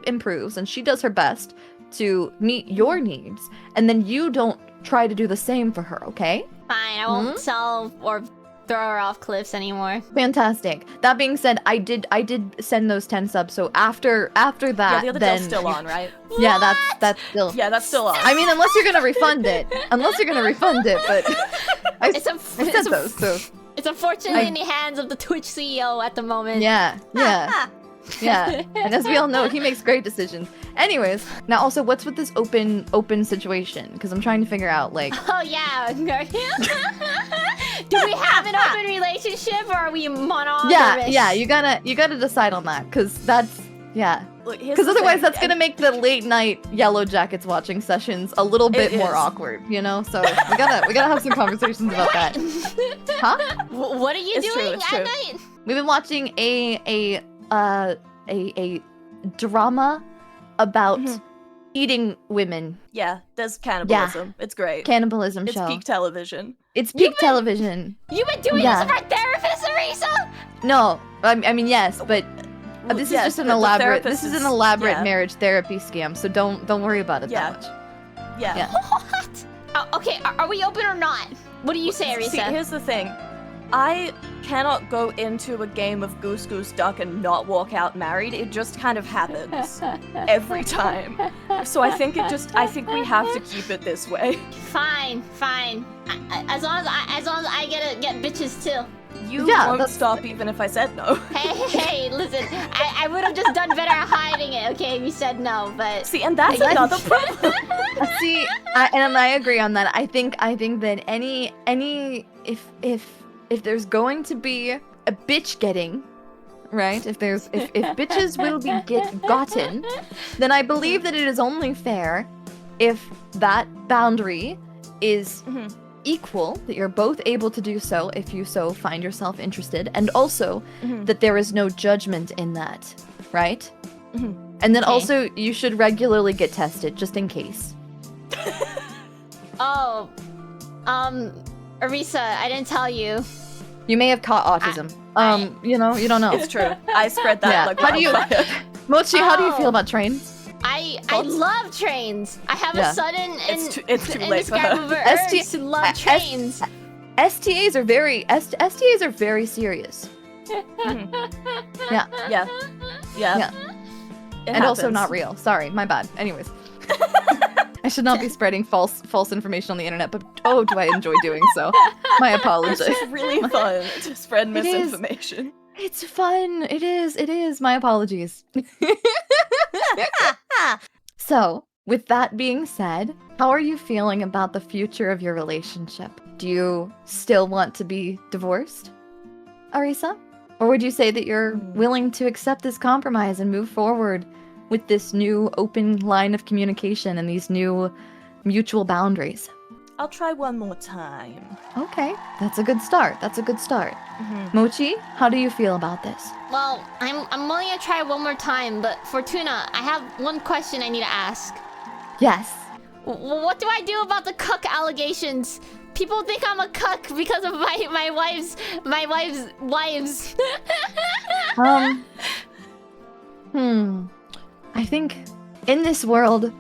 [SPEAKER 3] improves and she does her best to meet your needs, and then you don't try to do the same for her, okay?
[SPEAKER 4] Fine, I won't sell or throw her off cliffs anymore.
[SPEAKER 3] Fantastic. That being said, I did send those 10 subs, so after that,
[SPEAKER 6] Yeah, the other
[SPEAKER 3] then
[SPEAKER 6] deal's still on, right?
[SPEAKER 3] yeah, that's still.
[SPEAKER 6] Yeah, that's still on.
[SPEAKER 3] I mean, unless you're gonna refund it, but I said those, so
[SPEAKER 4] It's unfortunately in the hands of the Twitch CEO at the moment.
[SPEAKER 3] yeah. And as we all know, he makes great decisions. Anyways, now also, what's with this open situation? Because I'm trying to figure out, like,
[SPEAKER 4] Oh yeah. Do we have an open relationship or are we monogamous?
[SPEAKER 3] yeah, you gotta decide on that, because that's Yeah.
[SPEAKER 6] Look, here's
[SPEAKER 3] Because
[SPEAKER 6] the
[SPEAKER 3] otherwise
[SPEAKER 6] thing,
[SPEAKER 3] that's going to make the late night Yellow Jackets watching sessions a little bit
[SPEAKER 6] It
[SPEAKER 3] more
[SPEAKER 6] is.
[SPEAKER 3] awkward, you know? So we gotta have some conversations about that. Huh?
[SPEAKER 4] What are you
[SPEAKER 6] It's true,
[SPEAKER 4] doing
[SPEAKER 6] it's
[SPEAKER 4] at
[SPEAKER 6] true.
[SPEAKER 4] night?
[SPEAKER 3] We've been watching a drama about eating women.
[SPEAKER 6] Yeah, there's cannibalism. It's great.
[SPEAKER 3] Cannibalism
[SPEAKER 6] It's
[SPEAKER 3] show.
[SPEAKER 6] peak television.
[SPEAKER 3] It's peak television.
[SPEAKER 4] You've been doing
[SPEAKER 3] Yeah.
[SPEAKER 4] this with our therapist, Arisa?
[SPEAKER 3] No, I mean yes, but
[SPEAKER 6] Well,
[SPEAKER 3] this is
[SPEAKER 6] yes,
[SPEAKER 3] just an
[SPEAKER 6] the
[SPEAKER 3] elaborate.
[SPEAKER 6] therapist
[SPEAKER 3] This is an
[SPEAKER 6] is-
[SPEAKER 3] elaborate
[SPEAKER 6] yeah.
[SPEAKER 3] marriage therapy scam. So don't worry about it
[SPEAKER 6] Yeah.
[SPEAKER 3] that much.
[SPEAKER 6] Yeah.
[SPEAKER 4] What? Okay, are we open or not? What do you say, Arisa?
[SPEAKER 6] See, here's the thing. I cannot go into a game of Goose Goose Duck and not walk out married. It just kind of happens every time. So I think we have to keep it this way.
[SPEAKER 4] Fine. As long as I get bitches too.
[SPEAKER 6] You
[SPEAKER 3] Yeah,
[SPEAKER 6] won't
[SPEAKER 3] that's-
[SPEAKER 6] stop even if I said no.
[SPEAKER 4] Hey, listen. I would have just done better at hiding it, okay, if you said no, but...
[SPEAKER 6] See, and that's another problem.
[SPEAKER 3] See, I agree on that. I think that any if there's going to be a bitch getting, right? If bitches will be gotten, then I believe that it is only fair if that boundary is equal, that you're both able to do so if you so find yourself interested, and also that there is no judgment in that, right? And then
[SPEAKER 4] Okay.
[SPEAKER 3] also you should regularly get tested just in case.
[SPEAKER 4] Oh, Arisa, I didn't tell you.
[SPEAKER 3] You may have caught autism. You know, you don't know.
[SPEAKER 6] It's true. I spread that
[SPEAKER 3] Yeah.
[SPEAKER 6] like
[SPEAKER 3] How do you-
[SPEAKER 6] wildfire.
[SPEAKER 3] Mochi, how do you
[SPEAKER 4] Oh.
[SPEAKER 3] feel about trains?
[SPEAKER 4] I
[SPEAKER 6] Thoughts?
[SPEAKER 4] love trains. I have
[SPEAKER 3] Yeah.
[SPEAKER 4] a sudden
[SPEAKER 6] It's too late for her.
[SPEAKER 4] indescribable
[SPEAKER 3] ST
[SPEAKER 4] urge to love
[SPEAKER 3] S-
[SPEAKER 4] trains.
[SPEAKER 3] STAs are very serious.
[SPEAKER 6] Yeah. Yeah.
[SPEAKER 3] Yeah.
[SPEAKER 6] It
[SPEAKER 3] And also
[SPEAKER 6] happens.
[SPEAKER 3] not real. Sorry, my bad. Anyways. I should not be spreading false information on the internet, but oh, do I enjoy doing so. My apologies.
[SPEAKER 6] It's really fun to spread
[SPEAKER 3] It is.
[SPEAKER 6] misinformation.
[SPEAKER 3] It's fun. It is. My apologies. So, with that being said, how are you feeling about the future of your relationship? Do you still want to be divorced, Arisa? Or would you say that you're willing to accept this compromise and move forward with this new open line of communication and these new mutual boundaries?
[SPEAKER 6] I'll try one more time.
[SPEAKER 3] Okay, that's a good start. Mochi, how do you feel about this?
[SPEAKER 4] Well, I'm willing to try one more time, but Fortuna, I have one question I need to ask.
[SPEAKER 3] Yes.
[SPEAKER 4] What do I do about the cuck allegations? People think I'm a cuck because of my wife's wives.
[SPEAKER 3] I think in this world,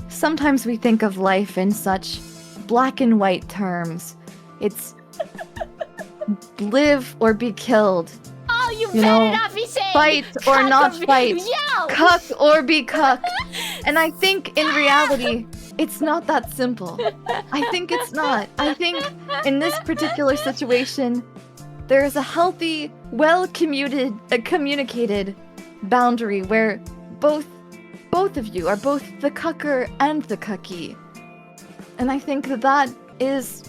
[SPEAKER 3] sometimes we think of life in such black and white terms. It's live or be killed,
[SPEAKER 4] Oh, you
[SPEAKER 3] You
[SPEAKER 4] better
[SPEAKER 3] know,
[SPEAKER 4] not be saying
[SPEAKER 3] fight or
[SPEAKER 4] cuck
[SPEAKER 3] not
[SPEAKER 4] be-
[SPEAKER 3] fight,
[SPEAKER 4] Yo!
[SPEAKER 3] cuck or be cucked. And I think in reality, it's not that simple. I think it's not. I think in this particular situation, there is a healthy, communicated boundary where both of you are both the cucker and the cucky. And I think that is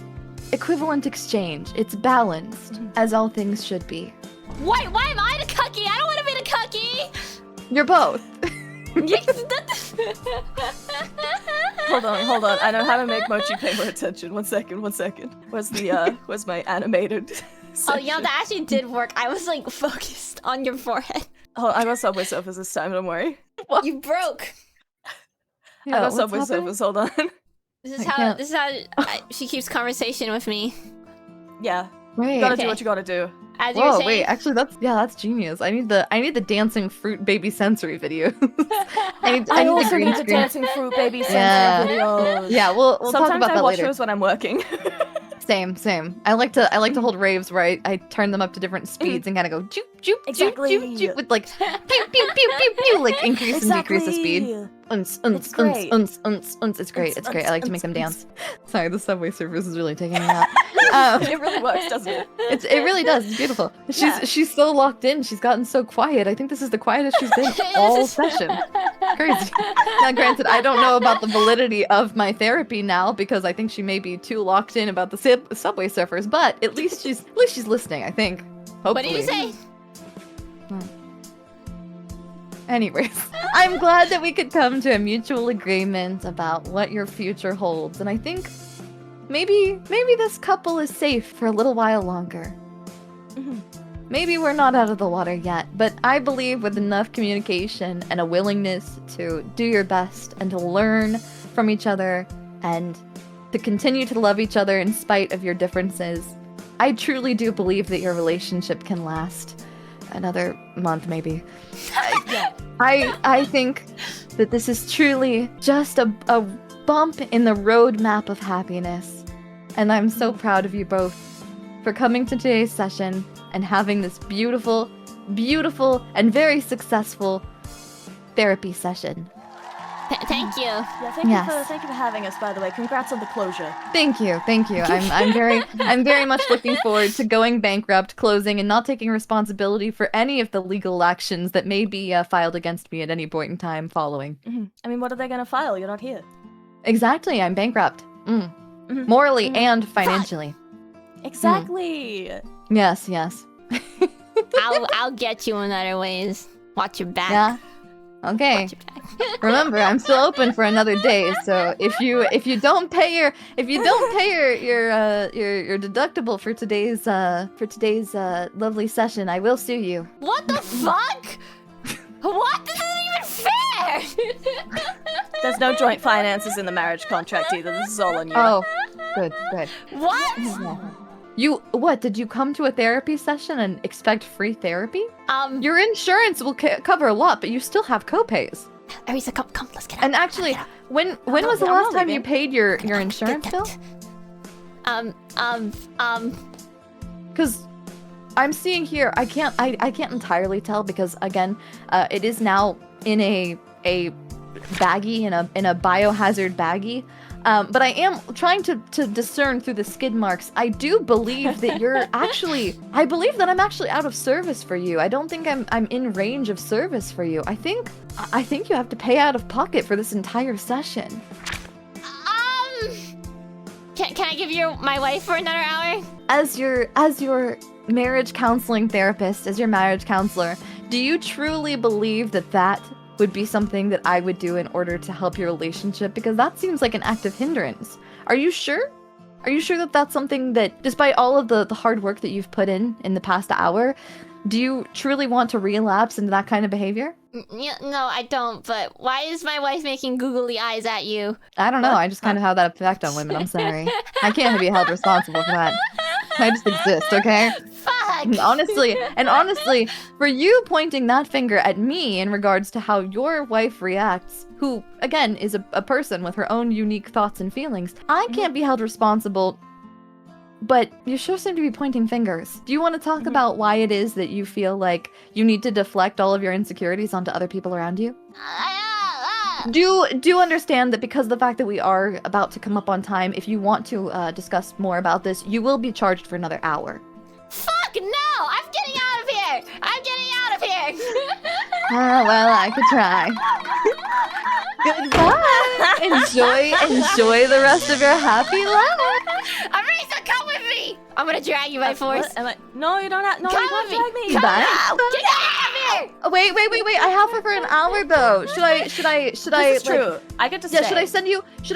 [SPEAKER 3] equivalent exchange. It's balanced, as all things should be.
[SPEAKER 4] Why am I the cucky? I don't want to be the cucky!
[SPEAKER 3] You're both.
[SPEAKER 6] Hold on. I know how to make Mochi pay more attention. One second. Where's my animated
[SPEAKER 4] Oh, yeah,
[SPEAKER 6] section?
[SPEAKER 4] that actually did work. I was like focused on your forehead.
[SPEAKER 6] Oh, I got Subway Surfers this time, don't worry.
[SPEAKER 4] You broke.
[SPEAKER 6] I got Subway Surfers, hold on.
[SPEAKER 4] This is
[SPEAKER 3] I
[SPEAKER 4] how
[SPEAKER 3] can't-
[SPEAKER 4] she keeps conversation with me.
[SPEAKER 6] Yeah,
[SPEAKER 3] Wait.
[SPEAKER 6] you gotta
[SPEAKER 4] Okay.
[SPEAKER 6] do what you gotta do.
[SPEAKER 4] As you were
[SPEAKER 3] Whoa,
[SPEAKER 4] saying,
[SPEAKER 3] wait, actually that's genius. I need the dancing fruit baby sensory video. I need
[SPEAKER 6] I
[SPEAKER 3] the
[SPEAKER 6] also
[SPEAKER 3] green
[SPEAKER 6] need the
[SPEAKER 3] screen.
[SPEAKER 6] dancing fruit baby sensory
[SPEAKER 3] Yeah.
[SPEAKER 6] videos.
[SPEAKER 3] Yeah, we'll talk
[SPEAKER 6] Sometimes
[SPEAKER 3] about
[SPEAKER 6] I
[SPEAKER 3] that
[SPEAKER 6] watch
[SPEAKER 3] later.
[SPEAKER 6] those when I'm working.
[SPEAKER 3] Same. I like to hold raves where I turn them up to different speeds and kind of go joop joop
[SPEAKER 6] Exactly.
[SPEAKER 3] joop joop with like pew pew pew pew pew like increase and decrease the speed. Uns.
[SPEAKER 6] It's great.
[SPEAKER 3] It's great. It's great. I like to make them dance. Sorry, the Subway Surfers is really taking me out.
[SPEAKER 6] It really works, doesn't it?
[SPEAKER 3] It really does. It's beautiful.
[SPEAKER 6] Yeah.
[SPEAKER 3] She's so locked in. She's gotten so quiet. I think this is the quietest she's been all session. Crazy. Now, granted, I don't know about the validity of my therapy now because I think she may be too locked in about the Subway Surfers. But at least she's listening. I think. Hopefully.
[SPEAKER 4] what did you say?
[SPEAKER 3] Anyways, I'm glad that we could come to a mutual agreement about what your future holds, and I think maybe this couple is safe for a little while longer. Maybe we're not out of the water yet, but I believe with enough communication and a willingness to do your best and to learn from each other and to continue to love each other in spite of your differences, I truly do believe that your relationship can last another month, maybe. I think that this is truly just a bump in the roadmap of happiness. And I'm so proud of you both for coming to today's session and having this beautiful, beautiful, and very successful therapy session.
[SPEAKER 4] Thank you.
[SPEAKER 5] Yeah, thank you for having us, by the way. Congrats on the closure.
[SPEAKER 3] Thank you. I'm very much looking forward to going bankrupt, closing, and not taking responsibility for any of the legal actions that may be filed against me at any point in time following.
[SPEAKER 5] I mean, what are they gonna file? You're not here.
[SPEAKER 3] Exactly, I'm bankrupt. Morally and financially.
[SPEAKER 5] Exactly.
[SPEAKER 3] Yes.
[SPEAKER 4] I'll get you in other ways. Watch your back.
[SPEAKER 3] Yeah. Okay.
[SPEAKER 4] Watch your back.
[SPEAKER 3] Remember, I'm still open for another day. So if you don't pay your deductible for today's lovely session, I will sue you.
[SPEAKER 4] What the fuck? What? This isn't even fair!
[SPEAKER 5] There's no joint finances in the marriage contract either. This is all on you.
[SPEAKER 3] Oh, good.
[SPEAKER 4] What?
[SPEAKER 3] What? Did you come to a therapy session and expect free therapy?
[SPEAKER 4] Your
[SPEAKER 3] Your insurance will cover a lot, but you still have copays.
[SPEAKER 4] Arisa, come, let's get out.
[SPEAKER 3] And actually, when was the last time you paid your insurance bill? Because I'm seeing here, I can't entirely tell because again, it is now in a baggie, in a biohazard baggie. But I am trying to discern through the skid marks. I do believe that I believe that I'm actually out of service for you. I don't think I'm in range of service for you. I think you have to pay out of pocket for this entire session.
[SPEAKER 4] Can I give you my wife for another hour?
[SPEAKER 3] As your marriage counseling therapist, as your marriage counselor, do you truly believe that would be something that I would do in order to help your relationship? Because that seems like an active hindrance. Are you sure? Are you sure that that's something that, despite all of the hard work that you've put in the past hour, do you truly want to relapse into that kind of behavior?
[SPEAKER 4] Yeah, no, I don't, but why is my wife making googly eyes at you?
[SPEAKER 3] I don't know, I just kind of have that effect on women, I'm sorry. I can't be held responsible for that. I just exist, okay?
[SPEAKER 4] Fuck!
[SPEAKER 3] And honestly, for you pointing that finger at me in regards to how your wife reacts, who, again, is a person with her own unique thoughts and feelings, I can't be held responsible, but you sure seem to be pointing fingers. Do you want to talk about why it is that you feel like you need to deflect all of your insecurities onto other people around you? Do understand that because of the fact that we are about to come up on time, if you want to discuss more about this, you will be charged for another hour.
[SPEAKER 4] Fuck no! I'm getting out of here! I'm getting out of here!
[SPEAKER 3] Well, I could try. Goodbye! Enjoy the rest of your happy life!
[SPEAKER 4] Arisa, come with me! I'm gonna drag you by force.
[SPEAKER 5] No, you don't have. No,
[SPEAKER 4] Come
[SPEAKER 5] you don't
[SPEAKER 4] with me!
[SPEAKER 5] drag me.
[SPEAKER 4] Come
[SPEAKER 3] Bye.
[SPEAKER 4] now! Get out of here!
[SPEAKER 3] Oh, wait! I have her for an hour though. Should I?
[SPEAKER 5] This is true. I get to stay.
[SPEAKER 3] Yeah, should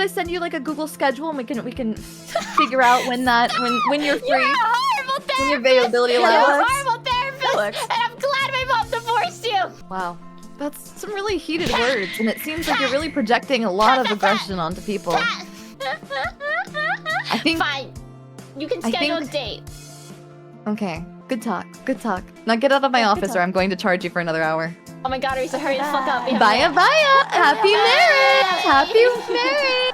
[SPEAKER 3] I send you like a Google schedule and we can figure out when you're free?
[SPEAKER 4] You're a horrible therapist!
[SPEAKER 3] When your availability
[SPEAKER 4] You're
[SPEAKER 3] allows.
[SPEAKER 4] a horrible therapist! And I'm glad my mom divorced you!
[SPEAKER 3] Wow. That's some really heated words, and it seems like you're really projecting a lot of aggression onto people. I think...
[SPEAKER 4] Fine. You can schedule a date.
[SPEAKER 3] Okay. Good talk. Now get out of my office or I'm going to charge you for another hour.
[SPEAKER 4] Oh my god, Arisa, hurry the fuck up.
[SPEAKER 3] Bye. Happy marriage! Happy marriage!